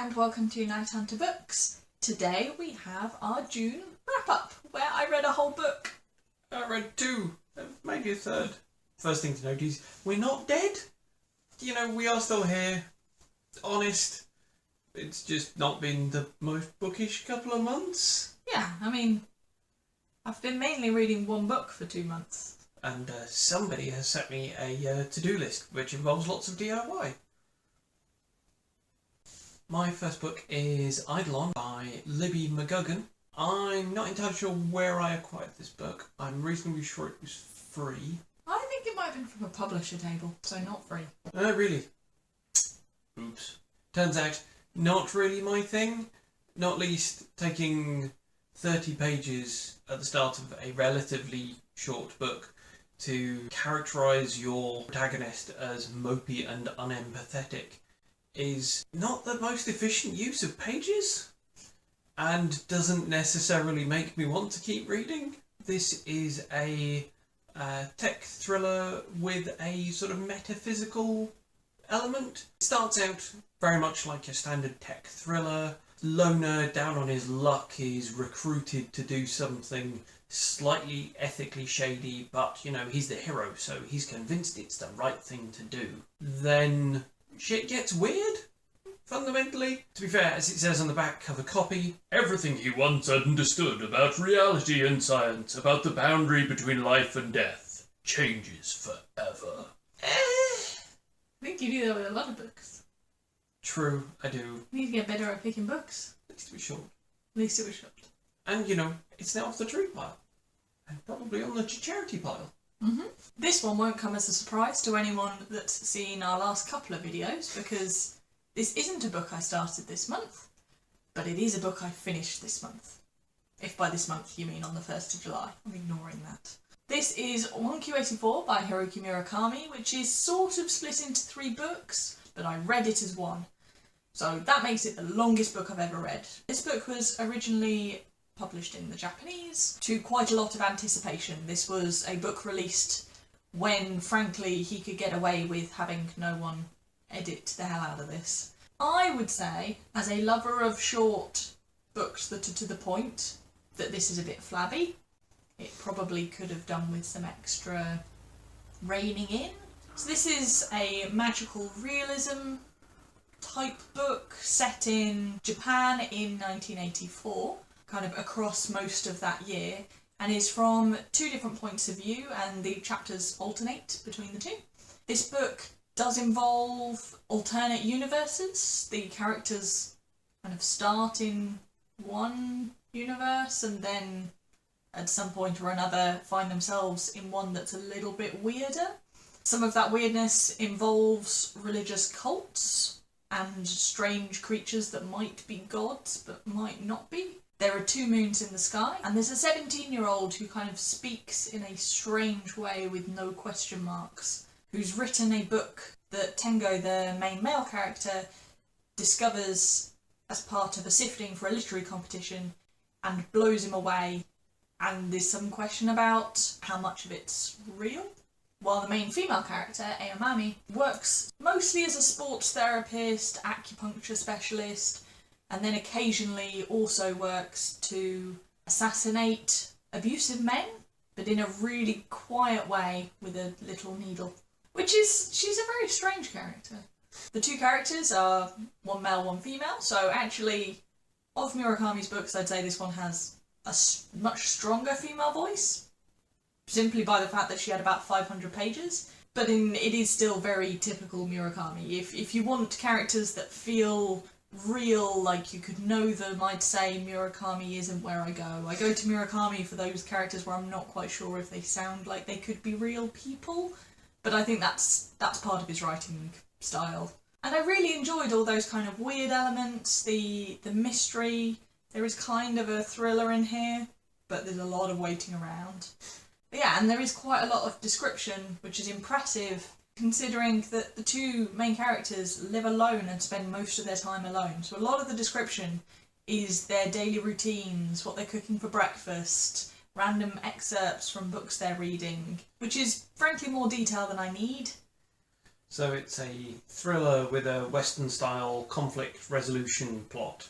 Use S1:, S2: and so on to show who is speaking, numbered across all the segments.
S1: and welcome to KnightHunter Books. Today we have our June wrap-up, where I read a whole book.
S2: I read two, maybe a third. First thing to note is, we're not dead. You know, we are still here. Honest. It's just not been the most bookish couple of months.
S1: Yeah, I mean, I've been mainly reading one book for 2 months.
S2: And somebody has set me a to-do list, which involves lots of DIY. My first book is Eidolon by Libby McGugan. I'm not entirely sure where I acquired this book. I'm reasonably sure it was free.
S1: I think it might have been from a publisher table, so not free.
S2: Oh, really? Oops. Turns out, not really my thing. Not least taking 30 pages at the start of a relatively short book to characterise your protagonist as mopey and unempathetic is not the most efficient use of pages and doesn't necessarily make me want to keep reading. This is a tech thriller with a sort of metaphysical element. It starts out very much like your standard tech thriller. Loner, down on his luck, is recruited to do something slightly ethically shady, but, you know, he's the hero, so he's convinced it's the right thing to do. Then shit gets weird, fundamentally. To be fair, as it says on the back cover copy, everything he once understood about reality and science, about the boundary between life and death, changes forever.
S1: I think you do that with a lot of books.
S2: True, I do.
S1: You need to get better at picking books.
S2: At least to be short.
S1: At least it was short.
S2: And, you know, it's now off the tree pile. And probably on the charity pile.
S1: This one won't come as a surprise to anyone that's seen our last couple of videos, because this isn't a book I started this month, but it is a book I finished this month. If by this month you mean on the 1st of July. I'm ignoring that. This is 1Q84 by Haruki Murakami, which is sort of split into 3 books, but I read it as one. So that makes it the longest book I've ever read. This book was originally published in the Japanese to quite a lot of anticipation. This was a book released when, frankly, he could get away with having no one edit the hell out of this. I would say, as a lover of short books that are to the point, that this is a bit flabby. It probably could have done with some extra reining in. So this is a magical realism type book set in Japan in 1984, kind of across most of that year, and is from 2 different points of view, and the chapters alternate between the 2. This book does involve alternate universes. The characters kind of start in one universe and then at some point or another find themselves in one that's a little bit weirder. Some of that weirdness involves religious cults and strange creatures that might be gods but might not be. There are 2 moons in the sky, and there's a 17-year-old who kind of speaks in a strange way with no question marks, who's written a book that Tengo, the main male character, discovers as part of a sifting for a literary competition and blows him away, and there's some question about how much of it's real. While the main female character, Aomami, works mostly as a sports therapist, acupuncture specialist, and then occasionally also works to assassinate abusive men, but in a really quiet way with a little needle. She's a very strange character. The 2 characters are one male, one female, so actually, of Murakami's books, I'd say this one has a much stronger female voice, simply by the fact that she had about 500 pages. But it is still very typical Murakami. If you want characters that feel real, like you could know them, I'd say Murakami isn't where I go. I go to Murakami for those characters where I'm not quite sure if they sound like they could be real people, but I think that's part of his writing style. And I really enjoyed all those kind of weird elements, the mystery. There is kind of a thriller in here, but there's a lot of waiting around. But yeah, and there is quite a lot of description, which is impressive, considering that the 2 main characters live alone and spend most of their time alone. So a lot of the description is their daily routines, what they're cooking for breakfast, random excerpts from books they're reading, which is frankly more detail than I need.
S2: So it's a thriller with a Western-style conflict resolution plot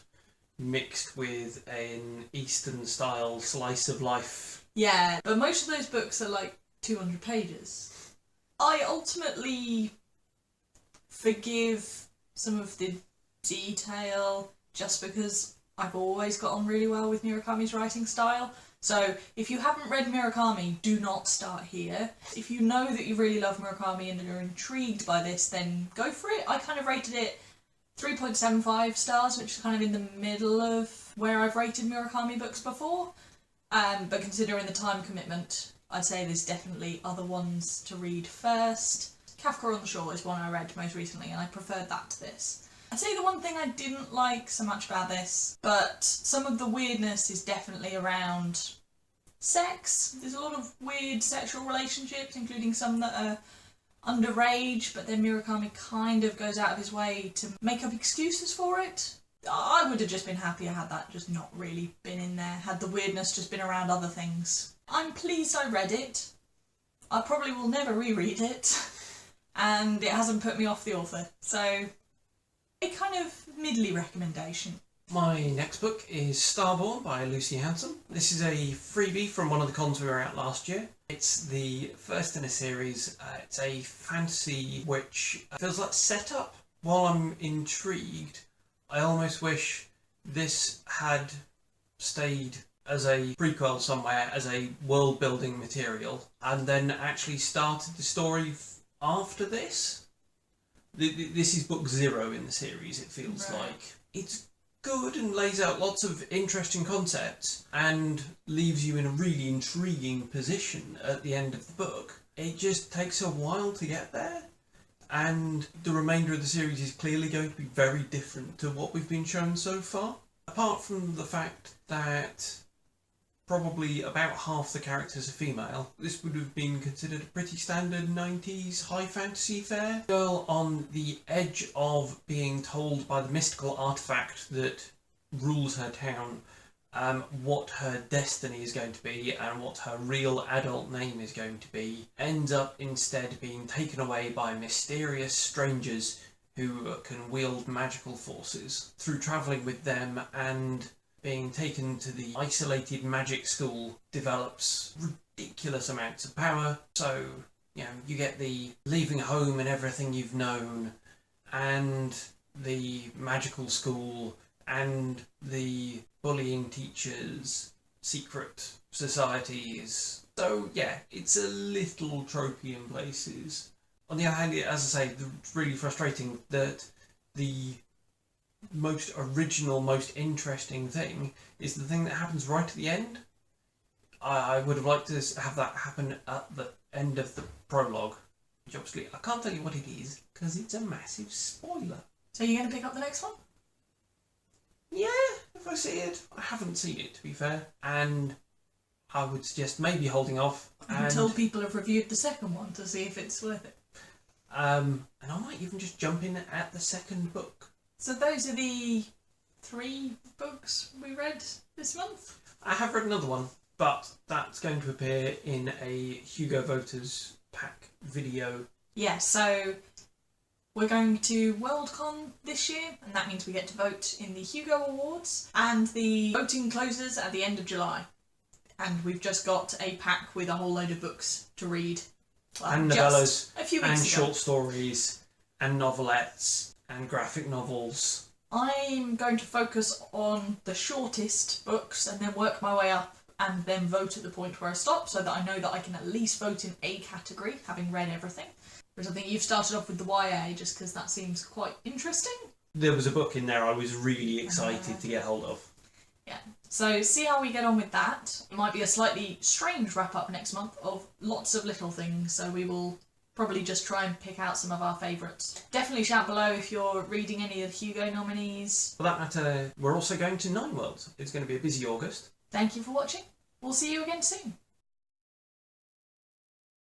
S2: mixed with an Eastern-style slice of life.
S1: Yeah, but most of those books are like 200 pages. I ultimately forgive some of the detail just because I've always got on really well with Murakami's writing style. So if you haven't read Murakami, do not start here. If you know that you really love Murakami and are intrigued by this, then go for it. I kind of rated it 3.75 stars, which is kind of in the middle of where I've rated Murakami books before. But considering the time commitment, I'd say there's definitely other ones to read first. Kafka on the Shore is one I read most recently, and I preferred that to this. I'd say the one thing I didn't like so much about this, but some of the weirdness is definitely around sex. There's a lot of weird sexual relationships, including some that are underage, but then Murakami kind of goes out of his way to make up excuses for it. I would have just been happy had that just not really been in there, had the weirdness just been around other things. I'm pleased I read it. I probably will never reread it, and it hasn't put me off the author, so a kind of middly recommendation.
S2: My next book is Starborn by Lucy Hounson. This is a freebie from one of the cons we were at last year. It's the first in a series. It's a fantasy which feels like setup. While I'm intrigued, I almost wish this had stayed as a prequel somewhere, as a world building material, and then actually started the story after this. This is book 0 in the series, it feels like. It's good and lays out lots of interesting concepts and leaves you in a really intriguing position at the end of the book. It just takes a while to get there, and the remainder of the series is clearly going to be very different to what we've been shown so far. Apart from the fact that probably about half the characters are female, this would have been considered a pretty standard 90s high fantasy fare. Girl on the edge of being told by the mystical artifact that rules her town what her destiny is going to be and what her real adult name is going to be, ends up instead being taken away by mysterious strangers who can wield magical forces. Through travelling with them and being taken to the isolated magic school, develops ridiculous amounts of power. So, you know, you get the leaving home and everything you've known, and the magical school, and the bullying teachers, secret societies. So yeah, it's a little tropey in places. On the other hand, as I say, it's really frustrating that the most original, most interesting thing is the thing that happens right at the end. I would have liked to have that happen at the end of the prologue, which obviously I can't tell you what it is because it's a massive spoiler.
S1: So you're going to pick up the next one?
S2: Yeah, if I see it. I haven't seen it, to be fair, and I would suggest maybe holding off
S1: until people have reviewed the second one to see if it's worth it.
S2: And I might even just jump in at the second book.
S1: So those are the 3 books we read this month?
S2: I have read another one, but that's going to appear in a Hugo Voters pack video. Yeah,
S1: so we're going to Worldcon this year, and that means we get to vote in the Hugo Awards, and the voting closes at the end of July. And we've just got a pack with a whole load of books to read. Well,
S2: and novellas,
S1: a few weeks
S2: and
S1: ago.
S2: short stories, and novelettes, and graphic novels.
S1: I'm going to focus on the shortest books and then work my way up and then vote at the point where I stop, so that I know that I can at least vote in a category, having read everything. Whereas I think you've started off with the YA just because that seems quite interesting.
S2: There was a book in there I was really excited to get hold of.
S1: Yeah, so see how we get on with that. It might be a slightly strange wrap-up next month of lots of little things, so we will probably just try and pick out some of our favourites. Definitely shout below if you're reading any of the Hugo nominees.
S2: For that matter, we're also going to Nine Worlds. It's going to be a busy August.
S1: Thank you for watching. We'll see you again soon.